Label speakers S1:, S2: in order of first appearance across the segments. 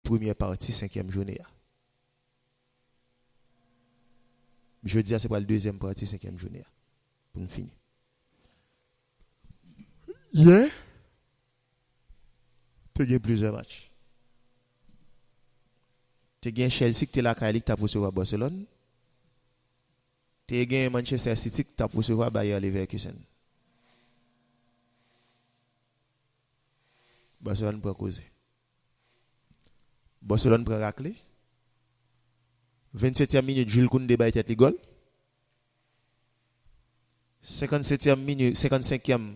S1: première partie, 5e journée. Jeudi, c'est pour la deuxième partie, 5e journée. Pour nous finir. Hier, tu as gagné plusieurs matchs. Tu as gagné Chelsea qui est là, qui t'a recevoir Barcelone. Tu as gagné Manchester City qui t'a recevoir Bayer Leverkusen. Barcelone prend causer. Barcelone prend raclée. 27e minute, Jules Koundé bat tête les goal. 57e minute, 55e,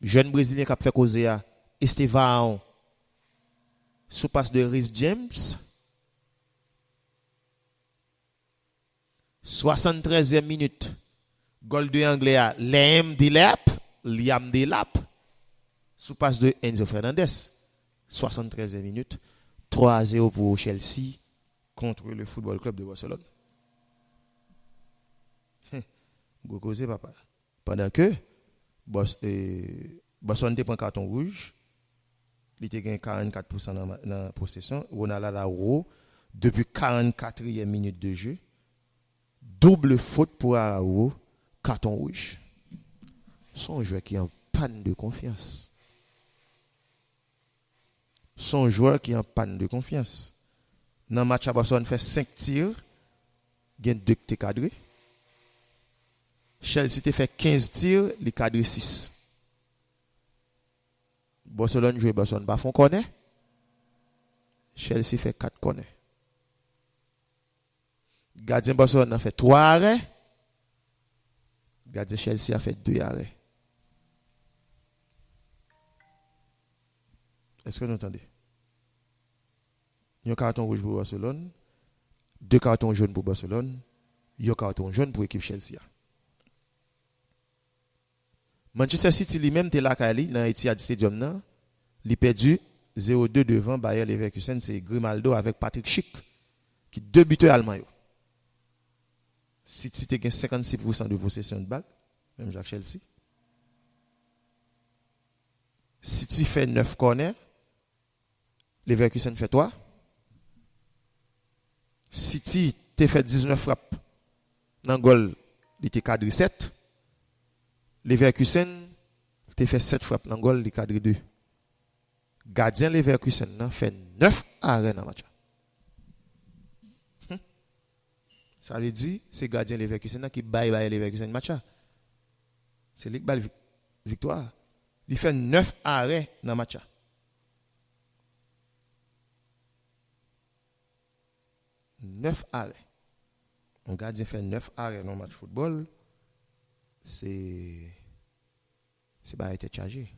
S1: jeune Brésilien qui a fait causer à Estevão sous passe de Rhys James. 73e minute, goal de Anglais à Liam Delap sous passe de Enzo Fernandez. 73e minute, 3-0 pour Chelsea contre le Football Club de Barcelone. Vous causez papa. Pendant que Barcelone prend carton rouge, il était gagné 44% dans la possession. Ronald Araujo, depuis 44e minute de jeu, double faute pour Araujo, carton rouge. Son joueur qui est en panne de confiance. Son joueur qui est en panne de confiance. Dans le match à Barcelone, fait 5 tirs, il y a 2 qui sont cadrés. Chelsea te fait 15 tirs, il cadre 6. Barcelone joue Barcelone pas font connaît. Chelsea fait 4 connaît. Gardien Barcelone a fait 3 arrêts. Gardien Chelsea a fait 2 arrêts. Est-ce que vous entendez? Il y a un carton rouge pour Barcelone, 2 cartons jaunes pour Barcelone, il y a un carton jaune pour l'équipe Chelsea. Manchester City lui-même était là dans Etihad Stadium, il a perdu 0-2 devant Bayer Leverkusen, c'est Grimaldo avec Patrick Schick qui 2 buteurs allemands. City a 56% de possession de balle, même Jacques Chelsea. City fait 9 corners, Leverkusen fait 3. City a fait 19 frappes dans le goal, il était cadré 7. Leverkusen a fait 7 frappes dans le goal, il cadre 2. Gardien Leverkusen fait 9 arrêts dans le match. Ça veut dire c'est gardien Leverkusen qui baille Leverkusen match. C'est lui qui balle victoire. Il fait 9 arrêts dans le match. Neuf arrêts. Un gardien fait 9 arrêts dans le match de football. C'est pas été chargé.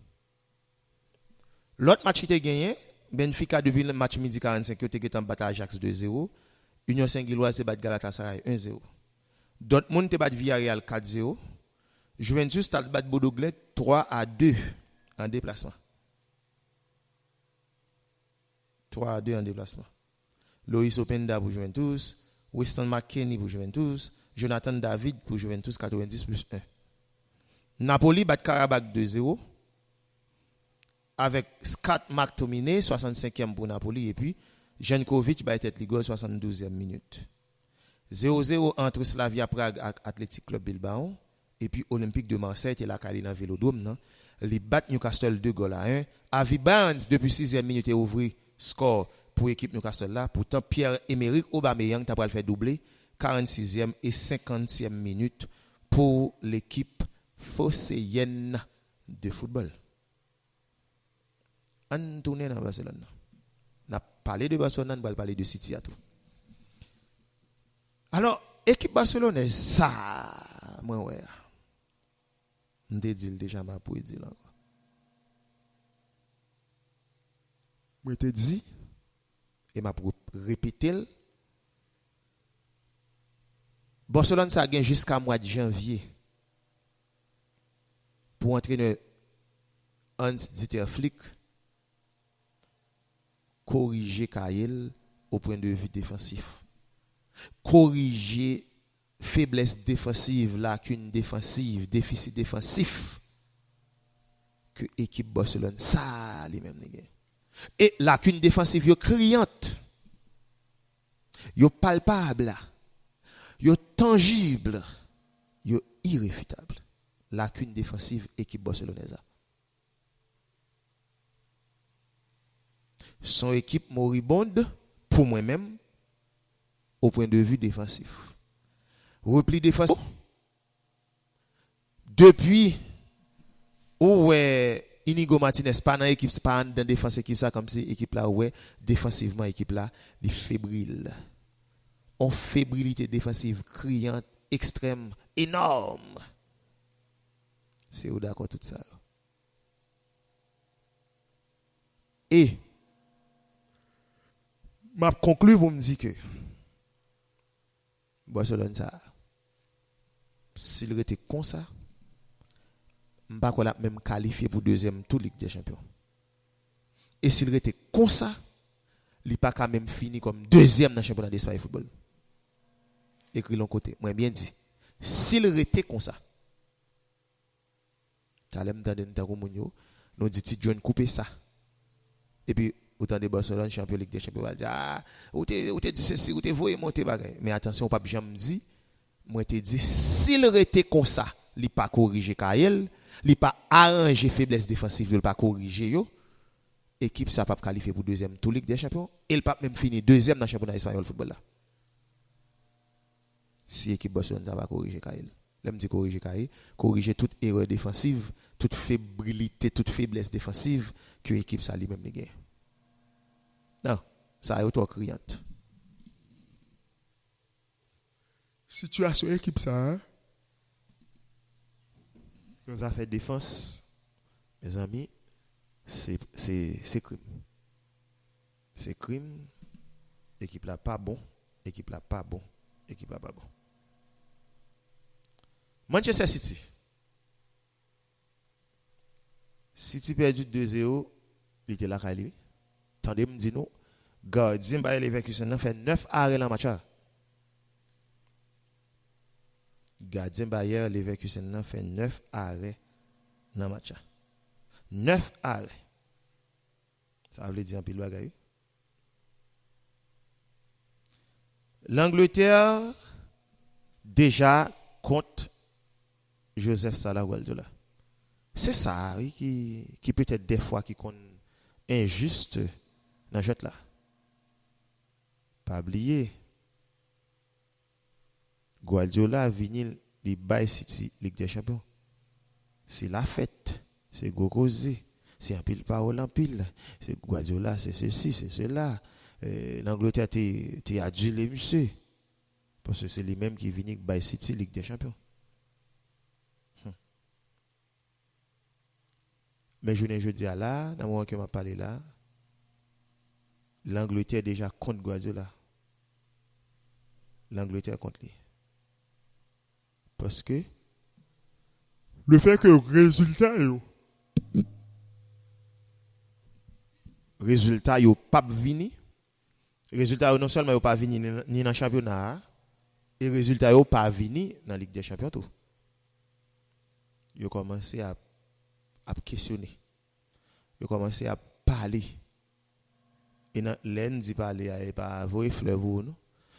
S1: L'autre match qui était gagné, Benfica depuis le match midi 45 qui était en battu Ajax 2-0, Union Saint-Gilloise s'est battu Galatasaray 1-0. Dortmund s'est battu Villarreal 4-0. Juventus s'est battu Bodo Glimt 3-2 en déplacement. 3-2 en déplacement. Loïs Openda pour Juventus, Weston McKennie pour Juventus, Jonathan David pour Juventus 90+1. Napoli bat Karabakh 2-0 avec Scott McTominay 65e pour Napoli et puis Jankovic bat tête Ligol 72e minute. 0-0 entre Slavia Prague et Athletic Club Bilbao et puis Olympique de Marseille et la Cali dans Vélodrome non. Li bat Newcastle 2-1. Avi Barnes depuis 6e minute est ouvert score pour l'équipe Newcastle là. Pourtant Pierre-Emerick Aubameyang t'a pas le fait doubler 46e et 50e minute pour l'équipe phocéenne de football. On tourne dans Barcelone. On a parlé de Barcelone, on va parler de City à tout. Alors, équipe Barcelone, ça, moi ouais. On te dit déjà ma pour dire encore. Moi te dit et m'a répéter. Barcelone ça gagne jusqu'à mois de janvier pour entraîner Hans-Dieter Flick corriger Kael au point de vue défensif. Corriger faiblesse défensive, lacune défensive, déficit défensif que équipe Barcelone ça les mêmes nèg. Et lacune défensive yo criante. Yo palpable. Yo tangible. Yo irréfutable. Lacune défensive équipe barcelonaise. Son équipe moribonde pour moi-même au point de vue défensif. Repli défensif. Depuis où Inigo Martinez pas dans l'équipe, pas dans défense équipe ça comme si équipe là ouais défensivement équipe là est fébrile. En fébrilité défensive criante extrême énorme. C'est où d'accord tout ça. Et m'a conclu pour me dire que Barcelone ça s'il était comme ça m'pas qu'on l'a même qualifié pour deuxième tour Ligue des Champions. Et s'il était comme ça, il pas quand même fini comme deuxième dans le championnat d'Espagne de football. Écrit l'on côté. Moi bien dit, s'il était comme ça. Talem dans den tango mounio, nous dit ti John couper ça. Et puis autant de Barcelone champion Ligue des Champions va dire ou te dit ceci ou te voyer monter bagay. Mais attention pas jamais dit, moi te dit s'il était comme ça, il pas corriger Kael, il pas arranger faiblesse défensive, il pas corriger yo. Équipe ça pas qualifier pour deuxième tour Ligue des Champions, il pas même fini deuxième dans le championnat espagnol football là. Si équipe Barcelone ça va corriger Kael. L'aime dit corriger Kael, corriger toute erreur défensive, toute fébrilité, toute faiblesse défensive que l'équipe ça lui-même gagne. Non, ça est auto criante. Situation équipe ça hein? Quand ça fait défense, mes amis, c'est crime. C'est crime. Équipe là pas bon, équipe là pas bon, équipe là pas bon. Manchester City. City perdu 2-0, il était là Kali. Tendez me dit nous, gardien Bayer Leverkusen fait 9 arrêts dans le match. Gardien Bayer Leverkusen fait 9 arrêts dans le match. 9 arrêts. Ça veut dire un pile bagaille. L'Angleterre déjà compte Joseph Salah Guardiola. C'est ça oui, qui peut-être des fois qui compte injuste dans jeu là. Pas oublier Guardiola vinil di Bay City Ligue des Champions. C'est la fête, c'est Gokosé, c'est un pile parole en pile, c'est Guardiola, c'est ceci, c'est cela. L'Angleterre t'es adulé monsieur parce que c'est lui-même qui vinil Bay City Ligue des Champions. Mais je dis à là, dans le moment que m'a parlé là, l'Angleterre déjà contre Guardiola. L'Angleterre contre lui. Parce que le fait que résultat yo pas vini, résultat non seulement yo pas vini ni dans le championnat et résultat yo pas vini dans la Ligue des Champions tout. Yo commencé à questionner. Yo commencé à parler. Et dans l'aine dit parler il pas voyer fleur pour nous.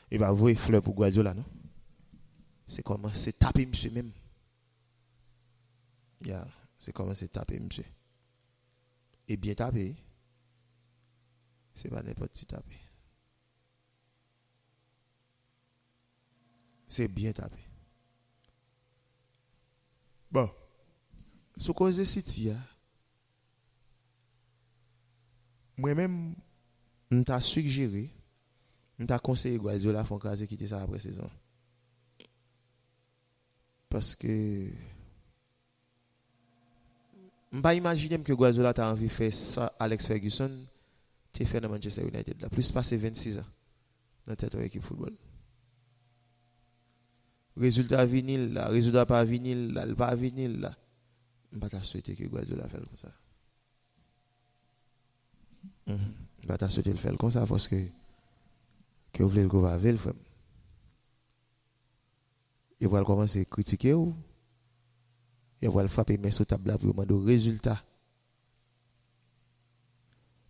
S1: Il va voyer fleur pour Guardiola non. C'est commencé à taper monsieur même. C'est commencé à taper monsieur. Et bien taper. C'est pas n'importe qui taper. C'est bien taper. Bon. Sous cause de City, moi-même, je t'ai suggéré, je t'ai conseillé Guardiola faut qu'à quitter ça après saison. Parce que je ne peux pas imaginer que Guardiola t'a envie de faire ça Alex Ferguson, tu fait dans Manchester United là, plus passé 26 ans dans cette équipe de football. Résultat vinyle là, résultat pas vinyle là, pas vinyle là. Je ne peux pas souhaiter que Guardiola fasse comme ça. Je ne peux pas souhaiter le faire comme ça parce que vous voulez le gouverner, frère. Il va commencer à critiquer ou il va le frapper mais sur table pour demander résultat.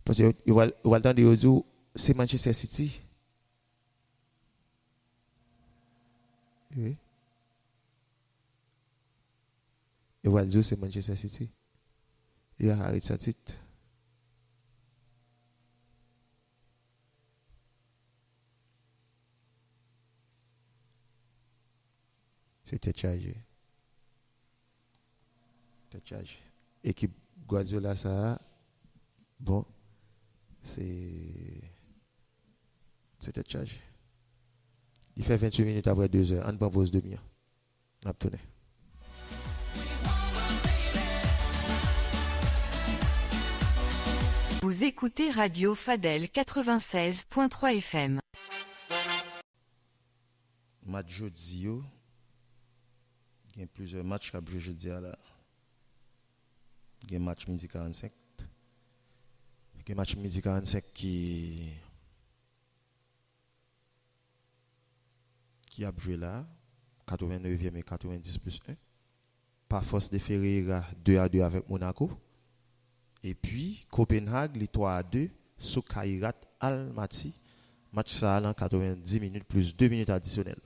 S1: Parce que il va entendre dire c'est Manchester City. Oui. Il va dire c'est Manchester City. Il a arrêté sa titre. C'était chargé. C'était chargé. Équipe Guardiola ça bon c'était chargé. Il fait 28 minutes après 2 heures. On propose demi-heure. On a tourné.
S2: Vous écoutez Radio Fadel 96.3 FM.
S1: Match jeudi, il y a plusieurs matchs qui ont joué jeudi là. Il y a un match midi 45. Il y a un match midi 45 qui a joué là, 89e et 90 plus 1. Par force de Ferreira 2-2 avec Monaco. Et puis Copenhague, les 3-2 sous Kairat Almaty. Match ça en 90 minutes plus 2 minutes additionnelles.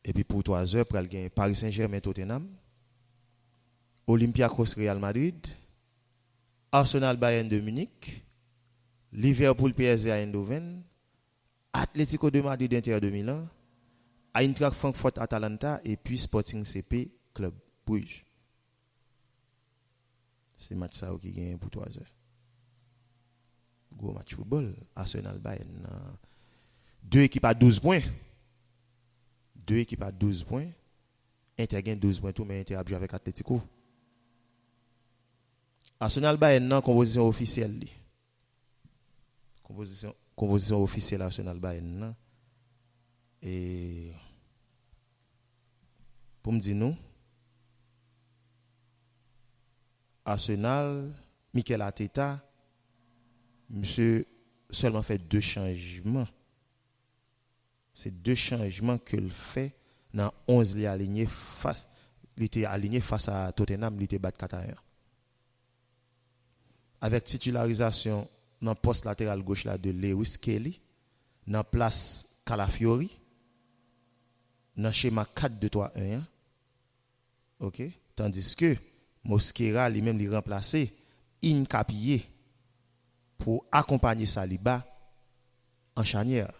S1: Et puis pour 3 heures, pour le gain Paris Saint-Germain Tottenham, Olympiakos Real Madrid, Arsenal Bayern de Munich, Liverpool PSV Eindhoven, Atlético de Madrid Inter de Milan, Eintracht Francfort Atalanta et puis Sporting CP Club Brugge. C'est match ça qui gagne pour 3 heures. Gros match football, Arsenal Bayern. 2 équipes à 12 points. 2 équipes à 12 points. Inter gagne 12 points tout, mais Inter a joué avec Atlético. Arsenal Bayern nan composition officielle. Composition officielle Arsenal Bayern nan. Et pour me dire nous, Arsenal, Mikel Arteta, monsieur seulement fait 2 changements. C'est 2 changements qu'il fait dans 11 li aligné face, il était aligné face à Tottenham, il était battu 4-1. Avec titularisation dans poste latéral gauche là de Lewis Kelly, dans place Calafiori, dans schéma 4-2-3-1. OK, tandis que Mosquera lui-même lui remplacé Incapié pour accompagner Saliba en charnière.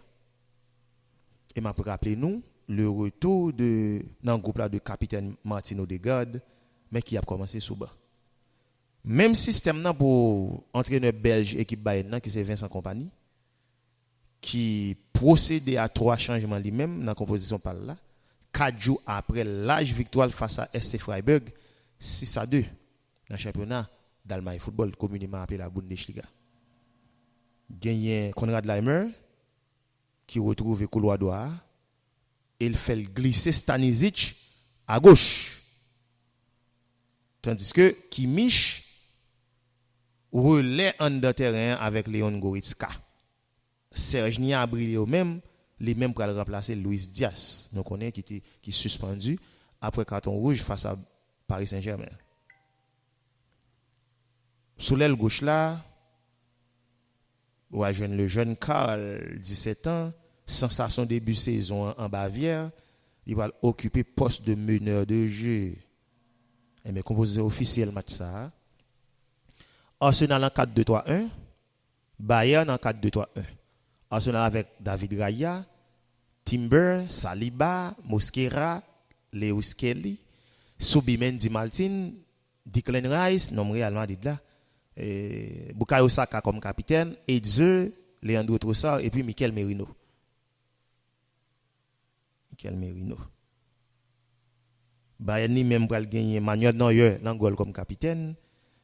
S1: Et m'a rappelé nous le retour de dans le groupe là de capitaine Martin Odegaard mais qui a commencé sous bas. Même système là pour entraîneur belge équipe Bayern qui c'est Vincent Kompany qui procédait à 3 changements lui-même dans la composition par là 4 jours après l'âge victoire face à SC Freiburg 6-2 dans le championnat d'Allemagne football communément appelé la Bundesliga. Gagné Konrad Laimer qui retrouve couloir droit et il fait glisser Stanisic à gauche. Tandis que Kimmich relais en de terrain avec Leon Goretzka. Serge Gnabry même les mêmes pour remplacer Luis Diaz. Donc on est qui suspendu après carton rouge face à Paris Saint-Germain. Sous l'aile gauche là, le jeune Karl, 17 ans, sensation début saison en Bavière, il va occuper poste de meneur de jeu. Et mais composition officielle match ça. Arsenal en 4-2-3-1, Bayern en 4-2-3-1. Arsenal avec David Raya, Timber, Saliba, Mosquera, Lewis Kelly, Subimendi Martin, Declan Rice, nom Real Madrid là, Bukayo Saka comme capitaine, Edzeu, Leandro Trossard et puis Mikel Merino. Bayern ni même pral gagner Manuel Neuer l'angol comme capitaine,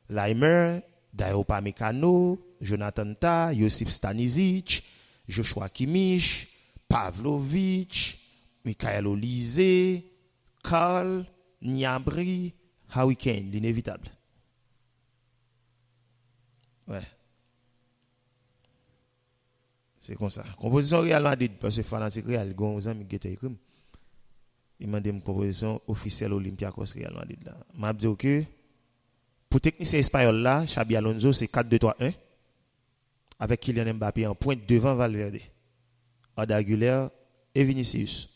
S1: Laimer, Dayo Upamecano, Jonathan Tah, Josip Stanisic, Joshua Kimmich, Pavlovic, Michael Olise, Karl, Gnabry, Harry Kane, l'inévitable. Ouais. C'est comme ça. Composition Real Madrid, parce que fanatique Real, gon zami gete écrit. Il m'a dit une composition officielle Olympiakos Real Madrid là. M'a dit que Pour technicien espagnol là, Xabi Alonso c'est 4-2-3-1 avec Kylian Mbappé en pointe devant Valverde, Arda Güler et Vinicius.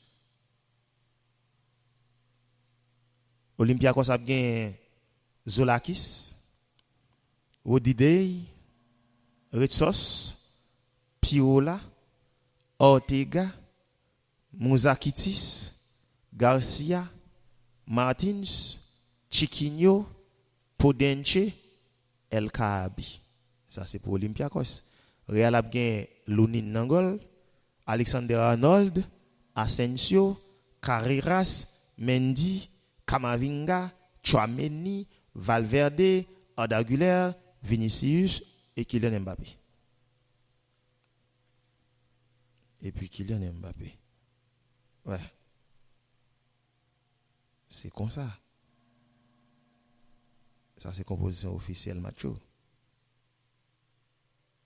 S1: Olympiakos a bien Zolakis, Rodidei, Retsos, Pirola, Ortega, Mouzakitis, Garcia, Martins, Chiquinho, Podenche, El Kaabi. Ça c'est pour Olympiakos. Real a bien Lunin Nangol, Alexander Arnold, Asensio, Carreras, Mendy, Camavinga, Tchouaméni, Valverde, Arda Güler, Vinicius et Kylian Mbappé. Et puis Kylian Mbappé. Ouais. C'est comme ça. Ça c'est composition officielle macho.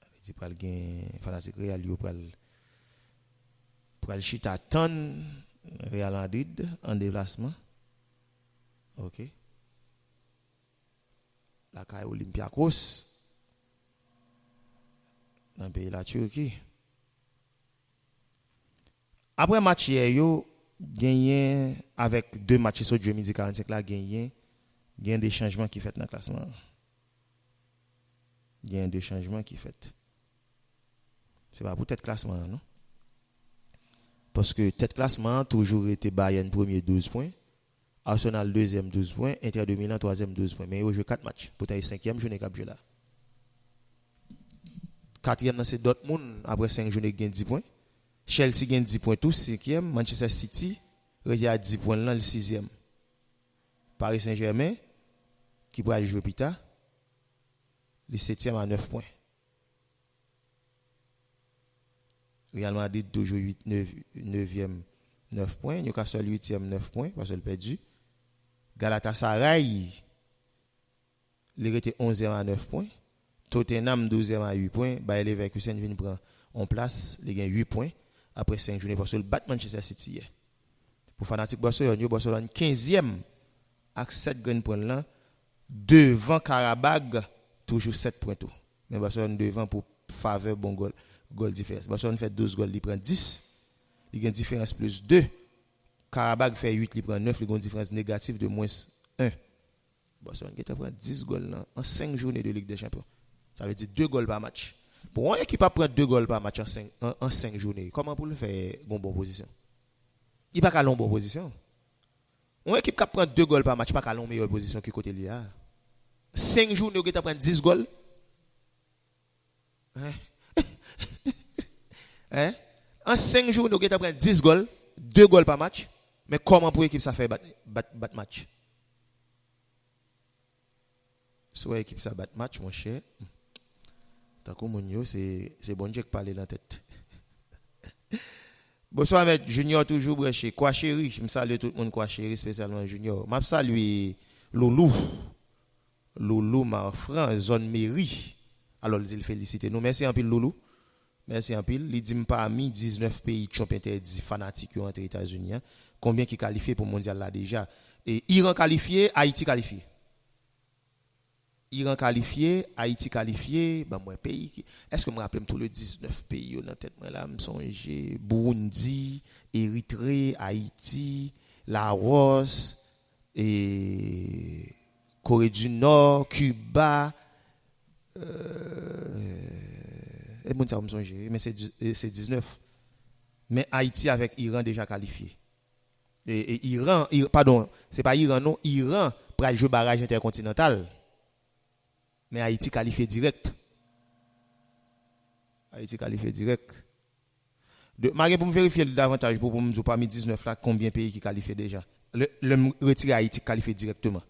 S1: Il dit pral gen fanatique Real yo pral chita ton Real Madrid en déplacement. OK. La caille Olympiakos dans le pays la Turquie. Après match hier yo gagné avec deux matchs sur jeudi midi 45 là gagné des changements qui fait dans le classement. Il y a des changements qui fait. C'est pas pour tête classement non. Parce que tête classement toujours été Bayern premier 12 points, Arsenal deuxième 12 points, Inter de Milan troisième 12 points. Mais il joue 4 matchs pour être cinquième journée cap là. Quatrième c'est Dortmund après 5 journées gagne 10 points. Chelsea gagne 10 points tout cinquième, Manchester City il a 10 points là le sixième. Paris Saint-Germain qui pourra jouer Pita le 7e à 9 points. Real Madrid toujours 9e 9 points, Newcastle 8e 9 points parce qu'il perdu. Galatasaray il était 11e à 9 points. Tottenham 12e à 8 points, Bayer Leverkusen vient prendre en place, il gagne 8 points après 5 journées parce que le bat Manchester City hier. Pour fanatique Barcelone 15e avec 7 grands points là devant Karabag toujours 7 points tout. Mais Barcelone devant pour faveur bon goal différence. Barcelone fait 12 goals, il prend 10. Il gagne différence plus 2. Karabag fait 8, il prend 9, il gagne différence négative de moins 1. Barcelone qui prend 10 goals en 5 journées de Ligue des Champions. Ça veut dire 2 goals par match. Pour une équipe à prendre 2 goals par match en 5 journées, comment pour le faire une bonne position? Il pas qu'à une bonne position. Une équipe qui prend 2 goals par match, pas qu'à une meilleure position que côté là. 5 journées, vous prend 10 goals. Hein? En 5 jours, nous avons 10 goals, 2 goals par match. Mais comment pour l'équipe ça fait battre match? Soit l'équipe ça bat match, mon cher. Tant que mon c'est bon Dieu qui parle dans la tête. Bonsoir, M. Junior, toujours branché. Quoi chéri, je me salue tout le monde, quoi chéri, spécialement Junior. Je salue Loulou, Marfran, zone mairie. Alors, il félicite nous. Merci en pile, Loulou. Merci en pile. Il dit parmi 19 pays qui ont interdit fanatiques entre les États-Unis. Combien qui qualifié pour le mondial là déjà? Et Iran qualifié, Haïti qualifié. Iran qualifié, Haïti qualifié, ben moi pays est-ce que me rappelle tous les 19 pays dans tête moi là me songe Burundi, Érythrée, Haïti, Laos et Corée du Nord, Cuba et mon ça me songe mais c'est 19. Mais Haïti avec Iran déjà qualifié. Et Iran pardon, c'est pas Iran non, Iran pour jouer barrage intercontinental. Mais Haïti qualifié direct. Haïti qualifié direct. Marie pour me vérifier davantage pour me dire parmi 19 là combien de pays qui qualifient déjà. Le retirer Haïti qualifié directement.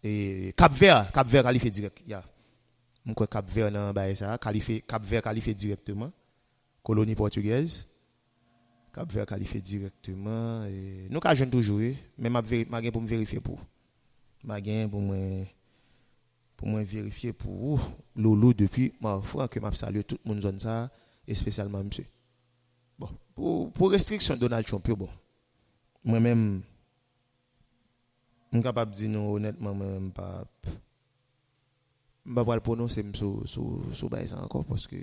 S1: Et Cap-Vert qualifié direct. Ya. Mon Cap-Vert dans bail ça Cap-Vert qualifié directement. Colonie portugaise. Cap-Vert qualifié directement et nous ca jeune toujours mais m'a pour me vérifier pour. M'a pour moi vérifier pour Lolo depuis ma foi que m'a salué tout le monde zone ça et spécialement monsieur. Bon, pour restriction Donald Trump bon. Moi même je suis capable de dire non honnêtement même pas Je vais pas le prononcer sur ça encore parce que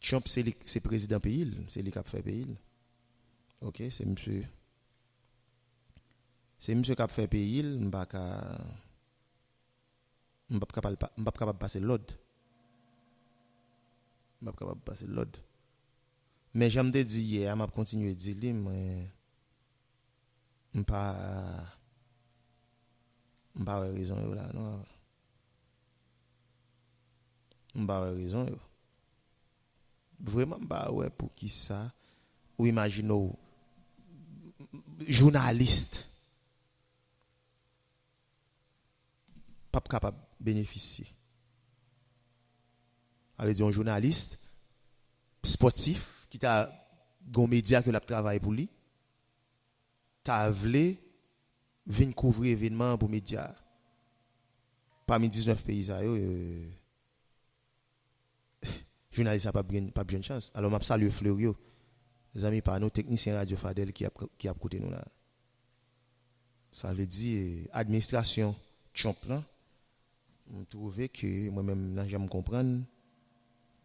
S1: Trump, c'est président pays, c'est lui qui a fait pays. OK, c'est monsieur. C'est monsieur qui a fait pays, je ne pas capable de passer l'ordre. Je ne pas capable de passer l'ordre. Mais j'aime te dire hier, je continue à dire mais je pas raison là non. Je pas raison. Vraiment pas ouais pour qui ça ou imaginez journaliste pas capable de bénéficier. Allez dire un journaliste sportif qui t'a gon média que l'a travail pour lui t'a voulu venir couvrir événement pour média parmi 19 pays ça journaliste a pas bien chance. Alors m'a saluer Fleurio les amis par nos techniciens Radio Fadel qui a côté nous là. Ça veut dire administration Trump là. On trouve que moi-même là j'aime comprendre.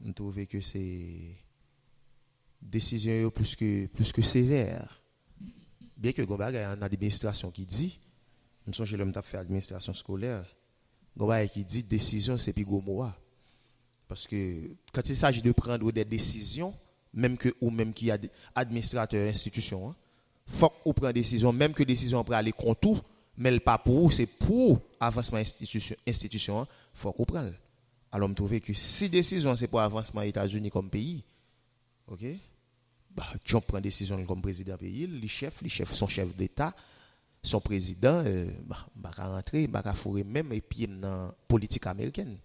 S1: On trouve que c'est décision plus que sévère. Bien que Gomba a une administration qui dit, je me souviens que l'homme t'a fait administration scolaire, Gomba qui dit décision c'est plus gros mot. Parce que quand il s'agit de prendre des décisions, même que ou même qui a administrateur institution, faut qu'on prenne décision, même que décision pour aller contre, mais le pas pour c'est pour avancement institution, faut qu'on prenne. Alors, je trouve que si décision c'est pour avancement des États-Unis comme pays, OK? Bah, Trump prend décision comme président pays, les chefs, son chef d'État, son président, bah, rentrer, bah, fourrer même et puis dans la politique américaine.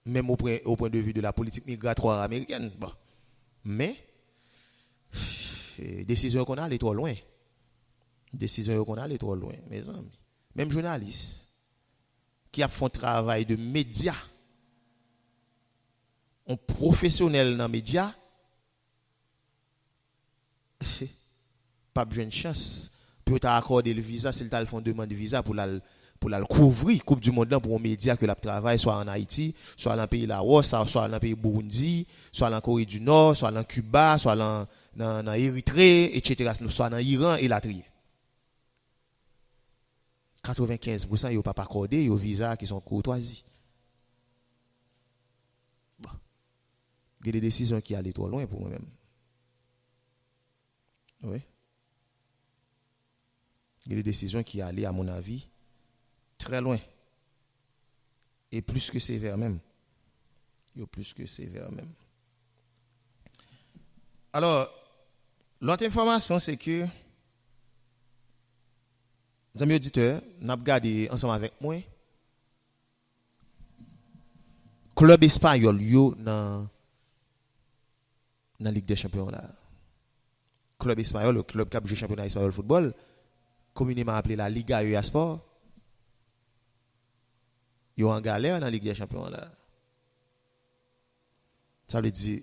S1: Même au point de vue de la politique migratoire américaine. Bah. Mais, décision qu'on a, elle est trop loin. Décision qu'on a, elle est trop loin, mes amis. Même journalistes qui a fait un travail de médias, un professionnel dans les médias, pas besoin de chance pour t'accorder le visa s'il t'a fait une demande de visa pour la couvrir Coupe du Monde pour un média que la travaille soit en Haïti, soit dans le pays Laos, soit dans le pays Burundi, soit dans la Corée du Nord, soit dans Cuba, soit dans Érythrée, etc. soit dans Iran et la trier. 95% ils n'ont pas accordé aux visas qui sont courtoisie. Bon. Il y a des décisions qui allaient trop loin pour moi-même. Oui. Il y a des décisions qui allaient, à mon avis, très loin. Et plus que sévère même. Plus que sévère même. Alors, l'autre information, c'est que les amis auditeurs, nous avons regardé ensemble avec moi club espagnol dans la Ligue des Champions là. Club espagnol, le club qui a joué championnat espagnol de football, communément appelé la Liga EA Sport. Ils ont en galère dans la Ligue des Champions là. Ça veut dire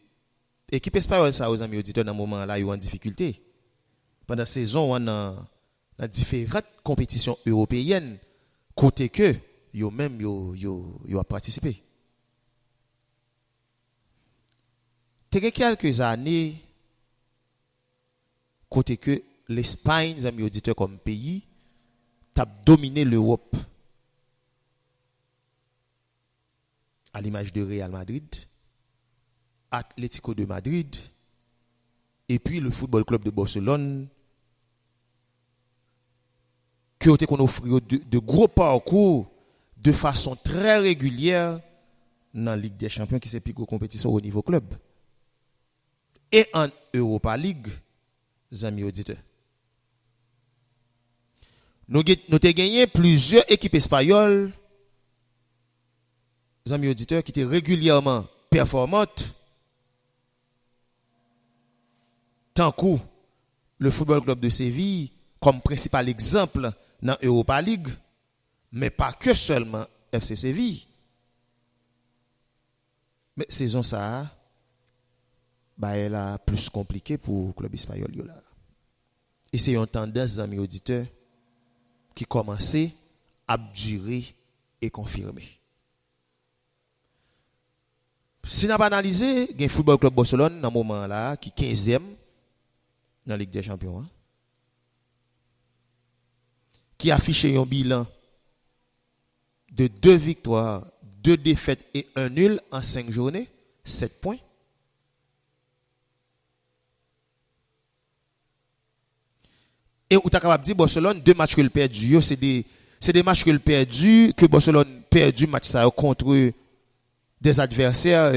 S1: équipe espagnole ça aux amis auditeurs dans moment là ils ont en difficulté. Pendant la saison dans différentes compétitions européennes côté que yo même yo a participé. T'es quelques années côté que l'Espagne, les amis auditeurs comme pays, t'a dominé l'Europe. À l'image de Real Madrid, Atlético de Madrid, et puis le Football Club de Barcelone, qui ont offert de gros parcours de façon très régulière dans la Ligue des Champions, qui c'est plus gros compétition au niveau club. Et en Europa League, les amis auditeurs. Nous avons gagné plusieurs équipes espagnoles, les amis auditeurs, qui étaient régulièrement performantes. Tant que le Football Club de Séville, comme principal exemple dans Europa League, mais pas que seulement FC Séville. Mais saison ça, bah elle a plus compliqué pour le club espagnol là. Et c'est une tendance d'amis auditeurs qui commençait à durer et confirmer. Si on a pas analysé, il y a Football Club Barcelone dans ce moment là qui 15e dans la Ligue des Champions, hein, qui affiche un bilan de 2 victoires, 2 défaites et 1 nul en 5 journées, 7 points. Et vous êtes capable de dire Barcelone, 2 matchs que le perdu, c'est des matchs que le perdu, que Barcelone perdu match ça contre des adversaires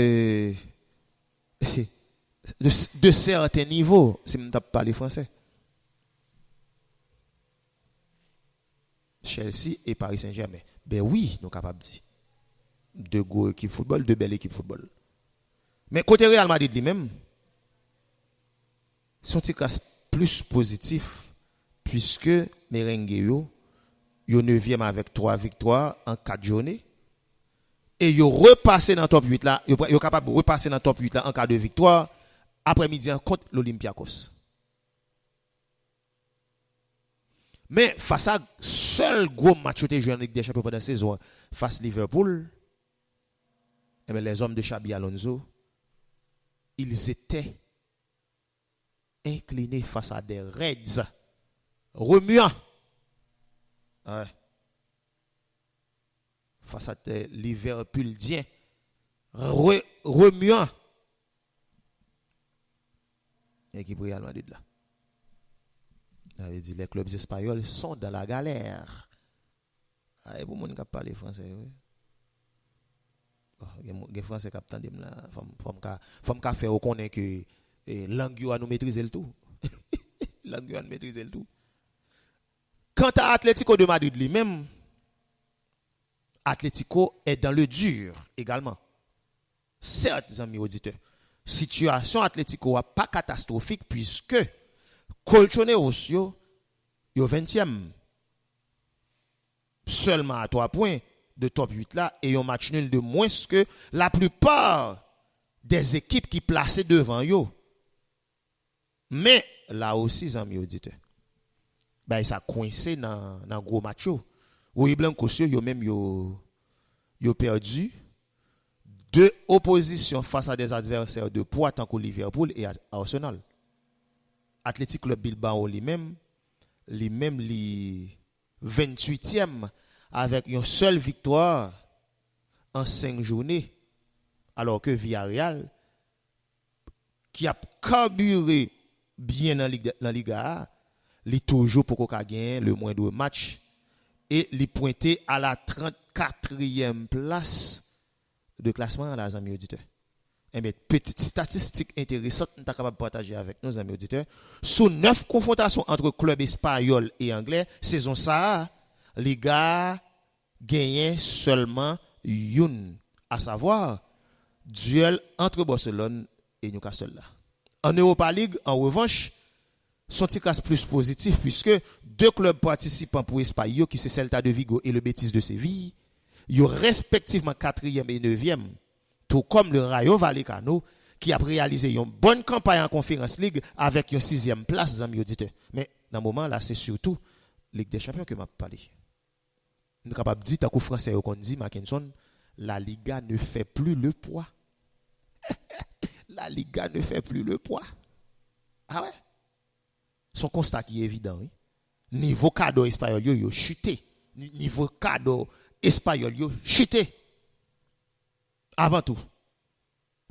S1: de certains niveaux, si je ne parle pas français. Chelsea et Paris Saint-Germain. Ben oui, nous sommes capables de dire. 2 gros équipes football, 2 belles équipes football. Mais côté Real Madrid lui-même, son tirage plus positif puisque Merengue yo 9e avec 3 victoires en 4 journées et yo repassé dans le top 8 là, yo capable de repasser dans le top 8 là en cas de victoire après-midi contre l'Olympiakos. Mais face à seul gros match où tu joué en Ligue des Champions pendant la saison face à Liverpool, les hommes de Xabi Alonso, ils étaient inclinés face à des Reds remuants. Ouais. Face à des Liverpooliens remuants. Équipe Real Madrid là. avait dit les clubs espagnols sont dans la galère. Et pour moun qui parle français, oui. Les Français qui attendent là, faut me faire reconnaître que langue a nous maîtriser le tout. Langue a nous maîtriser le tout. Quant à Atlético de Madrid lui-même, Atlético est dans le dur également. Certes, amis auditeurs, situation Atlético n'est pas catastrophique puisque Colchoneros yo 20e seulement à 3 points de top 8 là et un match nul de moins que la plupart des équipes qui placées devant yo. Mais là aussi, amis auditeurs, ben ça coincé dans gros match yo. Oui, Blancos yo même yo perdu 2 oppositions face à des adversaires de poids tant que Liverpool et Arsenal. Athletic Club Bilbao lui-même 28e avec une seule victoire en 5 journées, alors que Villarreal, qui a carburé bien dans la Liga A, il toujours pour qu'on gagne le moindre match et il pointé à la 34e place de classement, les amis auditeurs. Et bien, petite statistique intéressante, nous sommes capables de partager avec nos amis auditeurs. Sous 9 confrontations entre clubs espagnols et anglais, saison ça, les gars gagnent seulement une, à savoir, duel entre Barcelone et Newcastle. En Europa League, en revanche, son tirage plus positif puisque 2 clubs participants pour Espagne, qui c'est Celta de Vigo et le Betis de Séville, ils ont respectivement 4e et 9e. Tout comme le Rayo Vallecano qui a réalisé une bonne campagne en Conference League avec une 6e place, amis auditeurs. Mais dans ce moment là, c'est surtout Ligue des Champions que m'a parlé. Nous sommes capables de dire, tant que français qu'on dit, Mackinson, la Liga ne fait plus le poids. La Liga ne fait plus le poids. Ah ouais? Son constat qui est évident. Oui? Niveau cadeau espagnol, yo chuté. Niveau cadeau espagnol, yo chuté. Avant tout,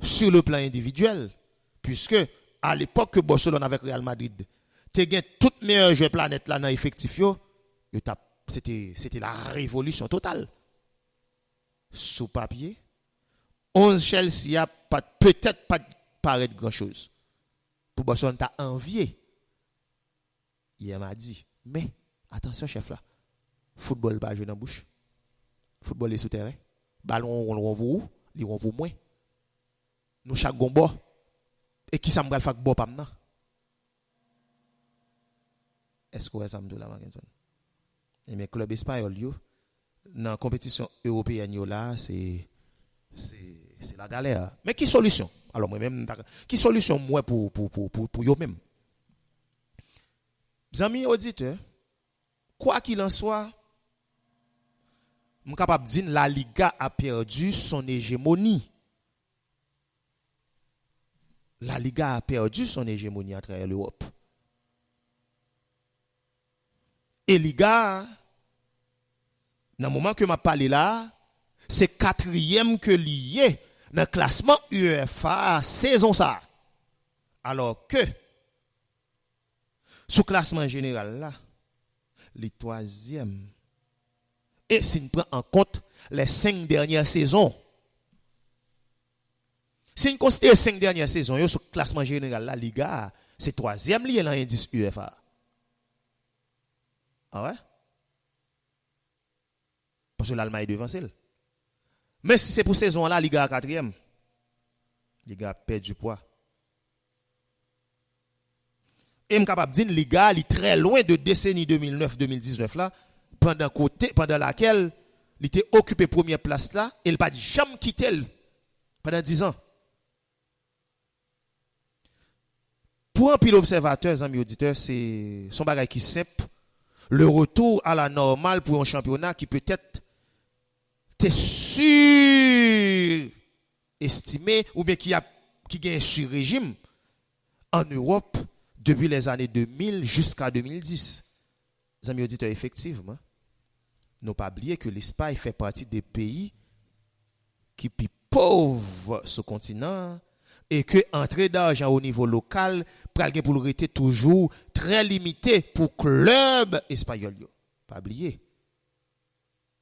S1: sur le plan individuel, puisque à l'époque que Barcelone avec Real Madrid, tu gagné toutes meilleurs jeux planète là dans l'effectif, c'était la révolution totale. Sous papier, 11 Chelsea a peut-être pas paraître grand-chose. Pour Barcelone, tu as envié. Il m'a dit, mais attention chef là, football pas jouer dans la bouche. Football est souterrain. Ballon on vous li on pour moins. Nous chaque gombo et qui ça me faire bo pas maintenant. Est-ce que ça me dit là Mackinson? Et mes clubs espagnols yo dans compétition européenne yo là c'est la galère. Mais qui solution? Alors moi même qui solution moi pour yo même? Amis auditeurs, quoi qu'il en soit, je suis capable de dire que la Liga a perdu son hégémonie. La Liga a perdu son hégémonie à travers l'Europe. Et Liga, dans le moment que je parle là, c'est quatrième que lié dans le classement UEFA saison ça. Alors que, sous classement général là, les troisièmes. Et si on prend en compte les 5 dernières saisons, si on considère les 5 dernières saisons, sous classement général la Liga, c'est troisième lié dans l'indice UEFA. Ah ouais? Parce que l'Allemagne est devant celle. Mais si c'est pour saison là, Liga à quatrième. Liga perd du poids. Et je suis capable de dire que Liga est très loin de décennie 2009-2019 là, pendant laquelle il était occupé première place là, et il n'a pas jamais quitté pendant 10 ans. Pour un pile observateur, amis auditeurs, c'est son bagage qui est simple. Le retour à la normale pour un championnat qui peut-être t'es surestimé ou bien qui gagne sur régime en Europe depuis les années 2000 jusqu'à 2010. Les amis auditeurs, effectivement, n'ont pas oublié que l'Espagne fait partie des pays qui sont pauvres ce continent et que l'entrée d'argent au niveau local pour rester toujours très limité pour club espagnol. Pas oublier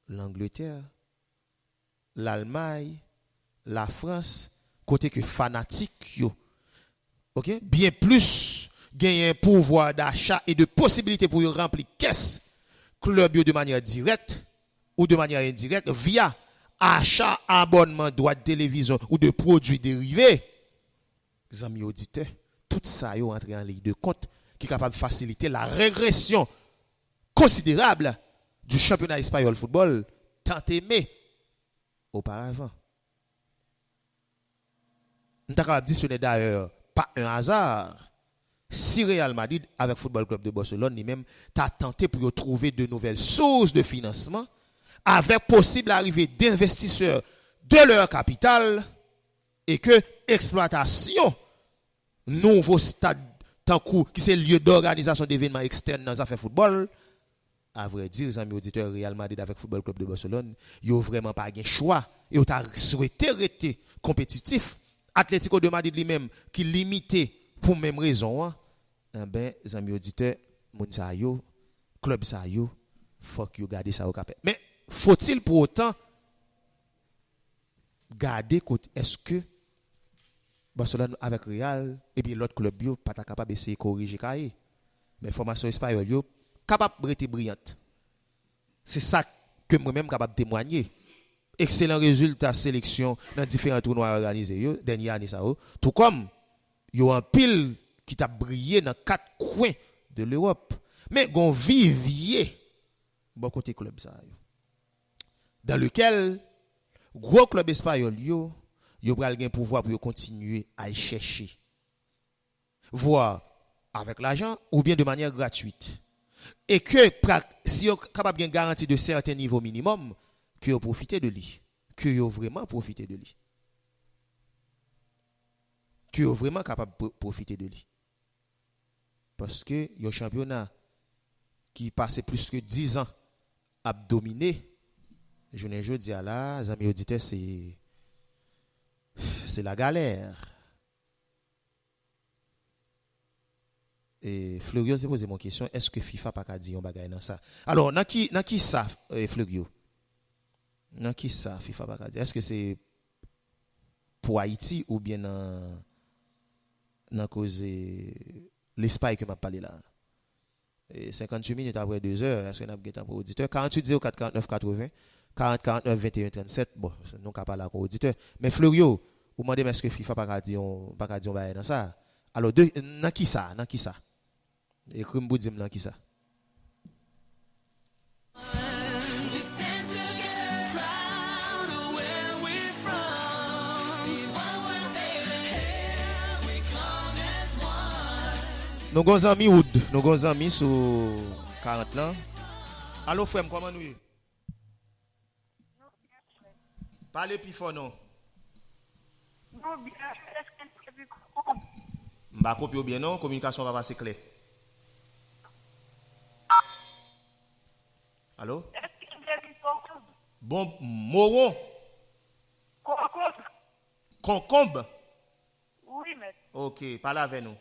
S1: l'Angleterre, l'Allemagne, la France, côté que fanatique yo. OK? Bien plus gagner un pouvoir d'achat et de possibilité pour remplir caisse club de manière directe ou de manière indirecte via achat, abonnement, droit de télévision ou de produits dérivés. Les amis auditeurs, tout ça est entré en ligne de compte qui est capable de faciliter la régression considérable du championnat espagnol football tant aimé auparavant. Nous avons dit que ce n'est d'ailleurs pas un hasard si Real Madrid avec Football Club de Barcelone lui-même t'a tenté pour trouver de nouvelles sources de financement avec possible arrivée d'investisseurs de leur capital et que exploitation nouveau stade tant qui c'est lieu d'organisation d'événements externes dans les affaires football. À vrai dire, les amis auditeurs, Real Madrid avec Football Club de Barcelone, ils n'ont vraiment pas de choix. Ils ont souhaité rester compétitif. Atlético de Madrid lui-même, qui limité pour même raison, hein, eh ben, les amis auditeurs, moun sa yo, club sa yo, fuck you, garder ça au capé. Mais faut-il pour autant garder est-ce que Barcelone avec Real et bien l'autre club yo pas capable d'essayer de corriger cahier. Mais formation espagnole yo capable de rester brillante. C'est ça que moi-même capable de témoigner. Excellent résultat sélection dans différents tournois organisés yo dernière année ça tout comme yo un pile qui t'a brillé dans 4 coins de l'Europe. Mais gon vivier bon côté club ça yo. Dans lequel gros club espagnol yo pral gen pouvoir pour continuer à le chercher. Voir avec l'argent ou bien de manière gratuite. Et que si vous êtes capable de garantir de certains niveaux minimum, que vous profitez de lui. Que vous vraiment profitez de lui. Que vous vraiment capable de profiter de lui. Parce que il y a un championnat qui passe plus que 10 ans à dominer. Je ne dis à là, les amis auditeurs, c'est la galère. Et Florio s'est posé mon question, est-ce que FIFA pas qu'à dire on bagaille dans ça? Alors, dans qui ça Florio? Dans qui ça FIFA pas qu'à dire? Est-ce que c'est pour Haïti ou bien dans cause l'Espagne que m'a parlé là? Et 58 minutes après 2 heures, est-ce que n'a pas pour auditeur 48 04 49 80 40 49 21 37 bon, non capable là pour auditeur. Mais Florio, vous demandez est-ce que FIFA pas qu'à dire on bagaille dans ça? Alors dans qui ça? Écris m'bou dim dans qui ça? Nous avons amis Wood, nous avons amis sur 40 ans. Allô frère, comment nous? Parlez plus fort non.
S3: Non, bien, est-ce que
S1: Pas copier bien non, communication va passer clair. Allô? Bon, moron. Concombre.
S3: Oui, mais.
S1: OK, parle avec nous.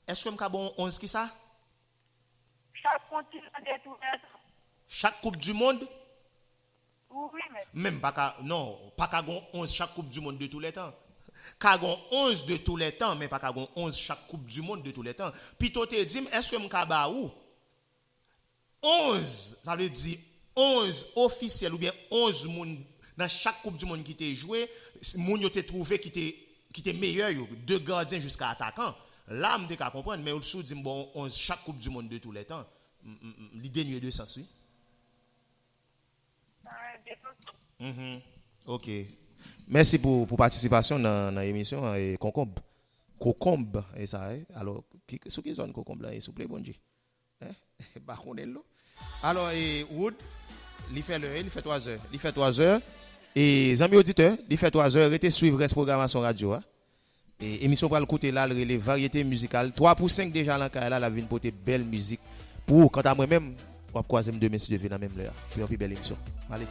S1: Est-ce que je bon 11 qui ça?
S3: Chaque continent de tout le temps.
S1: Chaque Coupe du Monde?
S3: Oui, mais.
S1: Même pas qu'à, non, pas qu'à 11 chaque Coupe du Monde de tous les temps. Qu'à 11 de tous les temps, mais pas qu'à 11 chaque Coupe du Monde de tous les temps. Puis toi te dis, est-ce que je ba ou 11, ça veut dire 11 officiels ou bien 11 moun dans chaque Coupe du Monde qui t'est joué, moun yo te trouvé qui était meilleur, de gardien jusqu'à attaquant. Là, je peux comprendre, mais au-dessous, dit bon, 11 chaque Coupe du Monde de tous les temps. L'idée nuit de sens, oui. OK. Merci pour participation dans l'émission et concombre. Concombre et ça alors sous qui zone concombre là s'il vous plaît bon Dieu. Bah connaît-le. Alors Wood il fait 3 heures. Il fait 3 heures et amis auditeurs, il fait 3 heures, restez suivre cette programmation radio et émission pour le côté là les variétés musicales 3 pour 5 déjà là la vinn porter belle musique pour quant à moi même on va croiser demain si je viens dans même l'heure. Puis on fait belle émission. Allez.